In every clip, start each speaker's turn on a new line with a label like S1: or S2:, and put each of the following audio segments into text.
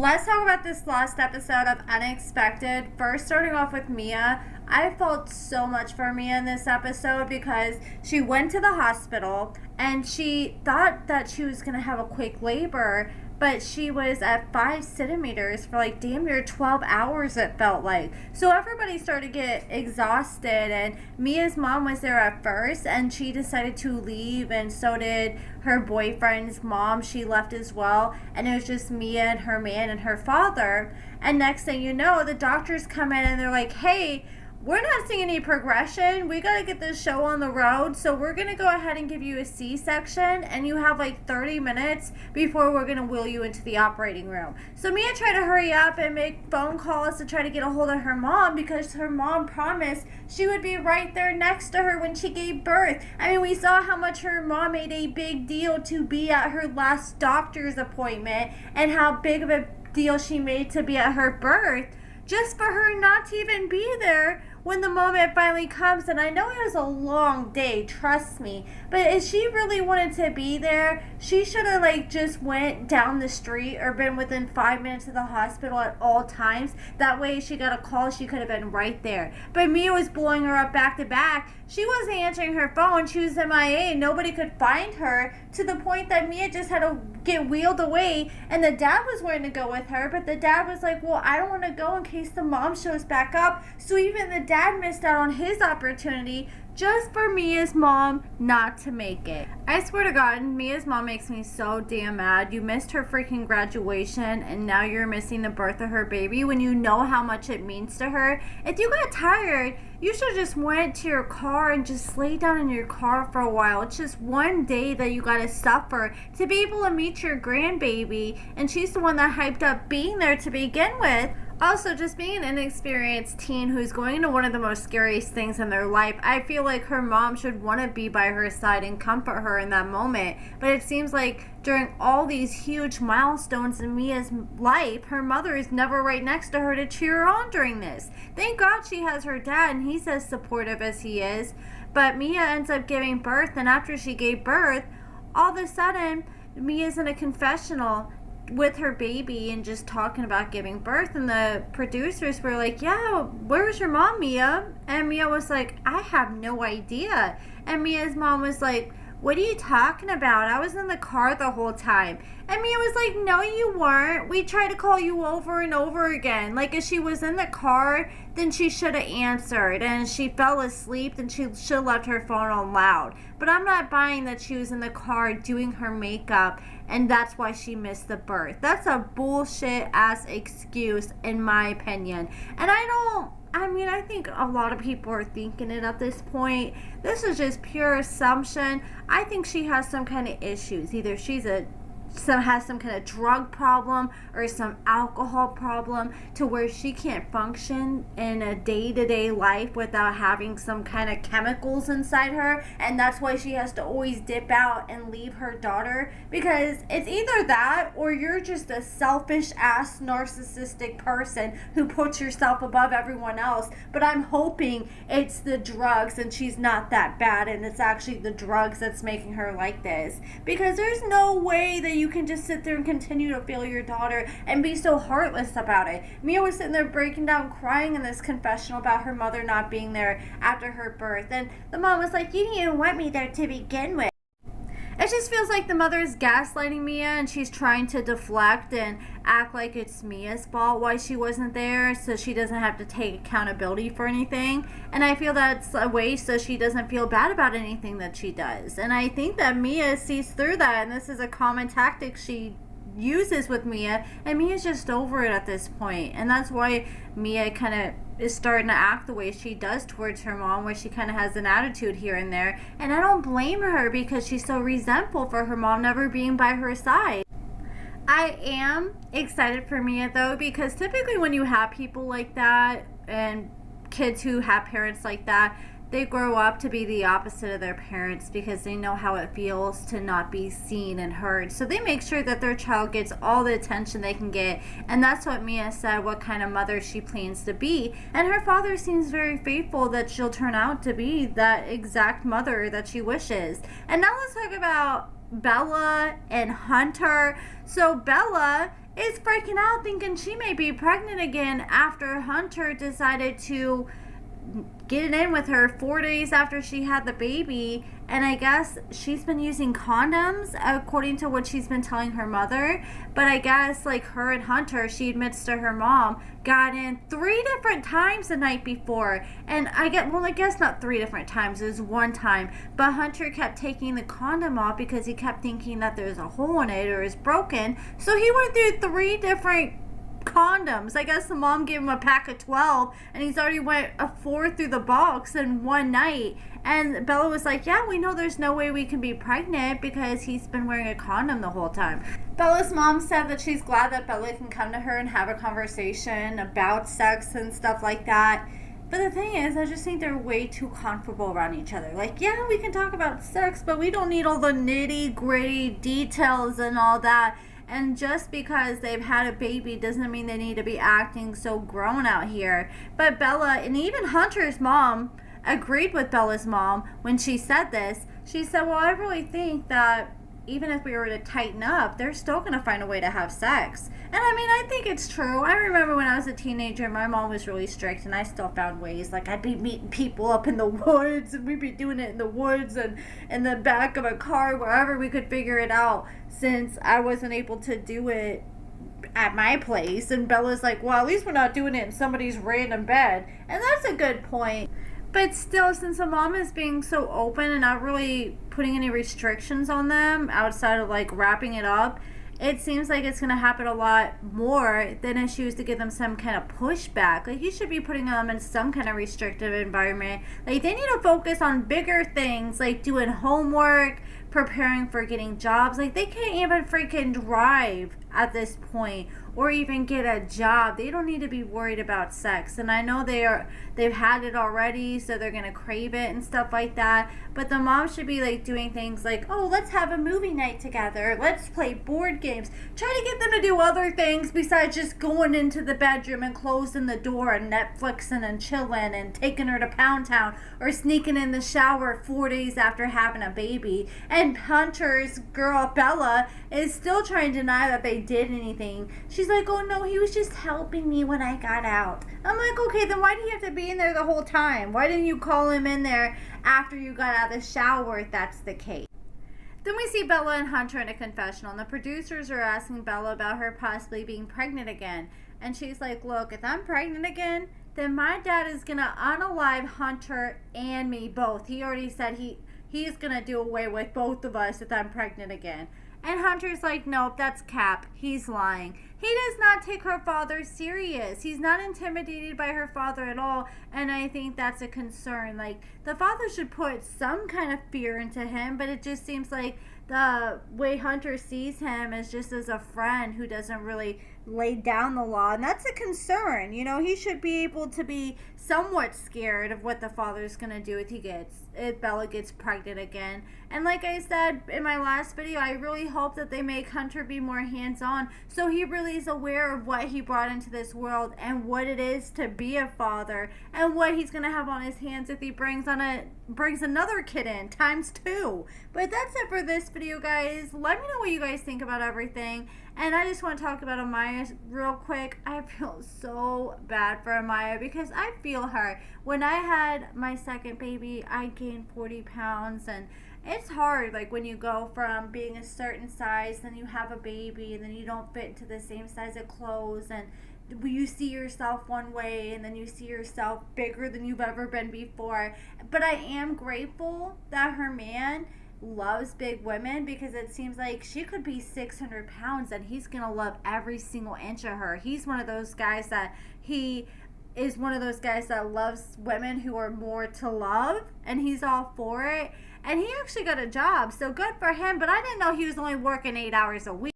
S1: Let's talk about this last episode of Unexpected. First, starting off with Mia. I felt so much for Mia in this episode because she went to the hospital and she thought that she was going to have a quick labor, but she was at 5 centimeters for like damn near 12 hours, it felt like. So everybody started to get exhausted, and Mia's mom was there at first, and she decided to leave, and so did her boyfriend's mom. She left as well, and it was just Mia and her man and her father. And next thing you know, the doctors come in and they're like, hey, we're not seeing any progression. We got to get this show on the road. So we're going to go ahead and give you a C-section. And you have like 30 minutes before we're going to wheel you into the operating room. So Mia tried to hurry up and make phone calls to try to get a hold of her mom, because her mom promised she would be right there next to her when she gave birth. I mean, we saw how much her mom made a big deal to be at her last doctor's appointment, and how big of a deal she made to be at her birth, just for her not to even be there when the moment finally comes. And I know it was a long day, trust me, but if she really wanted to be there, she should have like just went down the street or been within 5 minutes of the hospital at all times. That way she got a call, she could have been right there. But Mia was blowing her up back to back. She wasn't answering her phone. She was MIA. Nobody could find her, to the point that Mia just had to get wheeled away. And the dad was wanting to go with her, but the dad was like, well, I don't want to go in case the mom shows back up. So even the dad missed out on his opportunity just for Mia's mom not to make it. I swear to God, Mia's mom makes me so damn mad. You missed her freaking graduation, and now you're missing the birth of her baby when you know how much it means to her. If you got tired, you should just went to your car and just lay down in your car for a while. It's just one day that you gotta suffer to be able to meet your grandbaby, and she's the one that hyped up being there to begin with. Also, just being an inexperienced teen who's going into one of the most scariest things in their life, I feel like her mom should want to be by her side and comfort her in that moment. But it seems like during all these huge milestones in Mia's life, her mother is never right next to her to cheer her on during this. Thank God she has her dad, and he's as supportive as he is. But Mia ends up giving birth, and after she gave birth, all of a sudden, Mia's in a confessional with her baby and just talking about giving birth, and the producers were like, yeah, where's your mom, Mia? And Mia was like, I have no idea. And Mia's mom was like, what are you talking about? I was in the car the whole time. And Mia was like, no, you weren't. We tried to call you over and over again. Like, if she was in the car, then she should have answered. And if she fell asleep, then she should have left her phone on loud. But I'm not buying that she was in the car doing her makeup, and that's why she missed the birth. That's a bullshit ass excuse, in my opinion. And I think a lot of people are thinking it at this point. This is just pure assumption. I think she has some kind of issues. Either has some kind of drug problem or some alcohol problem, to where she can't function in a day-to-day life without having some kind of chemicals inside her, and that's why she has to always dip out and leave her daughter. Because it's either that, or you're just a selfish ass narcissistic person who puts yourself above everyone else. But I'm hoping it's the drugs and she's not that bad, and it's actually the drugs that's making her like this, because there's no way that you can just sit there and continue to fail your daughter and be so heartless about it. Mia was sitting there breaking down, crying in this confessional about her mother not being there after her birth, and the mom was like, you didn't even want me there to begin with. It just feels like the mother is gaslighting Mia, and she's trying to deflect and act like it's Mia's fault why she wasn't there, so she doesn't have to take accountability for anything. And I feel that's a way so she doesn't feel bad about anything that she does. And I think that Mia sees through that, and this is a common tactic she uses with Mia, and Mia's just over it at this point. And that's why Mia kind of is starting to act the way she does towards her mom, where she kind of has an attitude here and there. And I don't blame her, because she's so resentful for her mom never being by her side. I am excited for Mia though, because typically when you have people like that, and kids who have parents like that, they grow up to be the opposite of their parents, because they know how it feels to not be seen and heard. So they make sure that their child gets all the attention they can get. And that's what Mia said, what kind of mother she plans to be. And her father seems very faithful that she'll turn out to be that exact mother that she wishes. And now let's talk about Bella and Hunter. So Bella is freaking out thinking she may be pregnant again after Hunter decided to get it in with her 4 days after she had the baby. And I guess she's been using condoms according to what she's been telling her mother. But I guess like her and Hunter, she admits to her mom, got in 3 different times the night before. And I guess not 3 different times, it was 1 time. But Hunter kept taking the condom off because he kept thinking that there's a hole in it or it's broken. So he went through 3 different condoms. I guess the mom gave him a pack of 12 and he's already went a 4 through the box in 1 night. And Bella was like, yeah, we know there's no way we can be pregnant because he's been wearing a condom the whole time. Bella's mom said that she's glad that Bella can come to her and have a conversation about sex and stuff like that. But the thing is, I just think they're way too comfortable around each other. Like, yeah, we can talk about sex, but we don't need all the nitty gritty details and all that. And just because they've had a baby doesn't mean they need to be acting so grown out here. But Bella, and even Hunter's mom, agreed with Bella's mom when she said this. She said, well, I really think that even if we were to tighten up, they're still going to find a way to have sex. And I mean, I think it's true. I remember when I was a teenager, my mom was really strict, and I still found ways. Like, I'd be meeting people up in the woods, and we'd be doing it in the woods and in the back of a car, wherever we could figure it out, since I wasn't able to do it at my place. And Bella's like, well, at least we're not doing it in somebody's random bed. And that's a good point. But still, since the mom is being so open and not really putting any restrictions on them outside of like wrapping it up, it seems like it's going to happen a lot more than if she was to give them some kind of pushback. Like, you should be putting them in some kind of restrictive environment. Like, they need to focus on bigger things, like doing homework, preparing for getting jobs. Like, they can't even freaking drive at this point or even get a job. They don't need to be worried about sex. And I know they've had it already, so they're gonna crave it and stuff like that. But the mom should be like doing things like, oh, let's have a movie night together, let's play board games. Try to get them to do other things besides just going into the bedroom and closing the door and Netflixing and chilling and taking her to Pound Town or sneaking in the shower 4 days after having a baby. And Hunter's girl Bella is still trying to deny that they did anything. She's like, oh no, he was just helping me when I got out. I'm like, okay, then why do you have to be in there the whole time? Why didn't you call him in there after you got out of the shower if that's the case? Then we see Bella and Hunter in a confessional, and the producers are asking Bella about her possibly being pregnant again. And she's like, look, if I'm pregnant again, then my dad is going to unalive Hunter and me both. He already said he's going to do away with both of us if I'm pregnant again. And Hunter's like, nope, that's Cap. He's lying. He does not take her father serious. He's not intimidated by her father at all. And I think that's a concern. Like, the father should put some kind of fear into him, but it just seems like the way Hunter sees him is just as a friend who doesn't really lay down the law. And that's a concern. You know, he should be able to be somewhat scared of what the father's going to do if Bella gets pregnant again. And like I said in my last video, I really hope that they make Hunter be more hands-on, so he really is aware of what he brought into this world and what it is to be a father and what he's going to have on his hands if he brings another kid in ×2. But that's it for this video, guys. Let me know what you guys think about everything. And I just want to talk about Amaya real quick. I feel so bad for Amaya because I feel her. When I had my second baby, I gained 40 pounds, and it's hard, like, when you go from being a certain size, then you have a baby, and then you don't fit into the same size of clothes, and you see yourself one way, and then you see yourself bigger than you've ever been before. But I am grateful that her man loves big women, because it seems like she could be 600 pounds and he's gonna love every single inch of her. He's one of those guys that loves women who are more to love, and he's all for it. And he actually got a job, so good for him. But I didn't know he was only working 8 hours a week.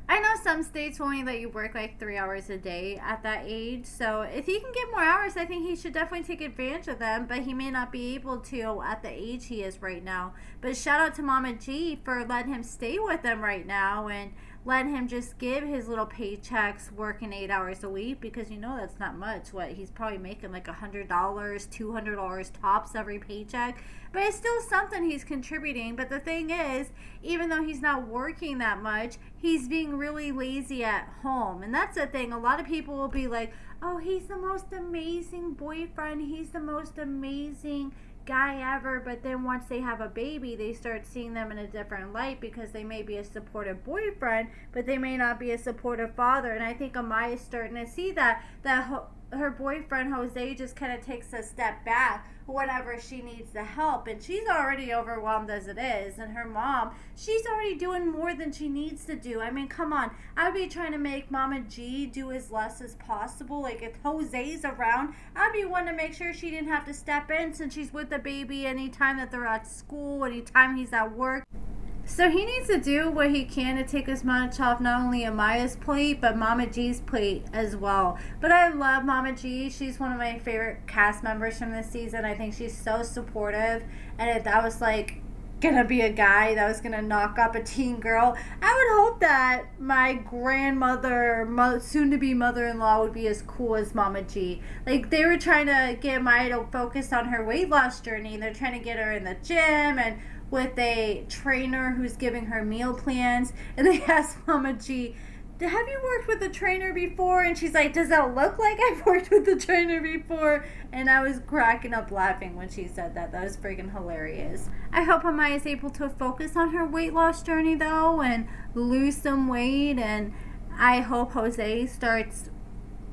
S1: I know some states will only let you work like 3 hours a day at that age. So if he can get more hours, I think he should definitely take advantage of them. But he may not be able to at the age he is right now. But shout out to Mama G for letting him stay with them right now and let him just give his little paychecks working 8 hours a week, because you know that's not much. What, he's probably making like $100, $200 tops every paycheck, but it's still something he's contributing. But the thing is, even though he's not working that much, he's being really lazy at home. And that's the thing. A lot of people will be like, oh, he's the most amazing boyfriend, he's the most amazing guy ever, but then once they have a baby, they start seeing them in a different light, because they may be a supportive boyfriend, but they may not be a supportive father. And I think Amaya's starting to see that her boyfriend Jose just kind of takes a step back whenever she needs the help, and she's already overwhelmed as it is. And her mom, she's already doing more than she needs to do. I mean, come on, I'd be trying to make Mama G do as less as possible. Like, if Jose's around, I'd be wanting to make sure she didn't have to step in, since she's with the baby anytime that they're at school, anytime he's at work. So he needs to do what he can to take as much off not only Amaya's plate, but Mama G's plate as well. But I love Mama G. She's one of my favorite cast members from this season. I think she's so supportive. And if that was like gonna be a guy that was gonna knock up a teen girl, I would hope that my grandmother, soon-to-be mother-in-law, would be as cool as Mama G. Like, they were trying to get Maya to focus on her weight loss journey. They're trying to get her in the gym and with a trainer who's giving her meal plans. And they asked Mama G, have you worked with a trainer before? And she's like, does that look like I've worked with a trainer before? And I was cracking up laughing when she said that. That was freaking hilarious. I hope Amaya is able to focus on her weight loss journey though, and lose some weight. And I hope Jose starts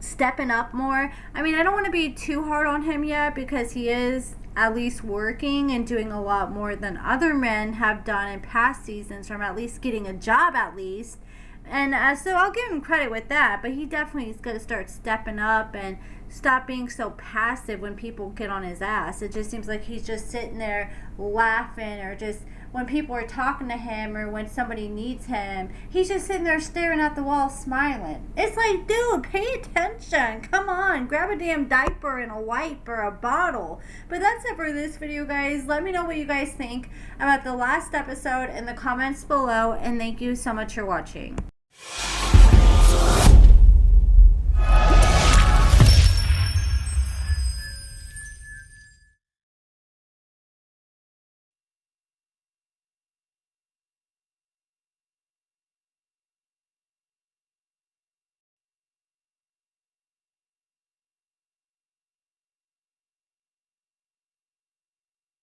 S1: stepping up more. I mean, I don't want to be too hard on him yet, because he is at least working and doing a lot more than other men have done in past seasons, from at least getting a job at least. And so I'll give him credit with that, but he definitely is going to start stepping up and stop being so passive when people get on his ass. It just seems like he's just sitting there laughing, or just when people are talking to him, or when somebody needs him, he's just sitting there staring at the wall smiling. It's like, dude, pay attention. Come on, grab a damn diaper and a wipe or a bottle. But that's it for this video, guys. Let me know what you guys think about the last episode in the comments below, and thank you so much for watching.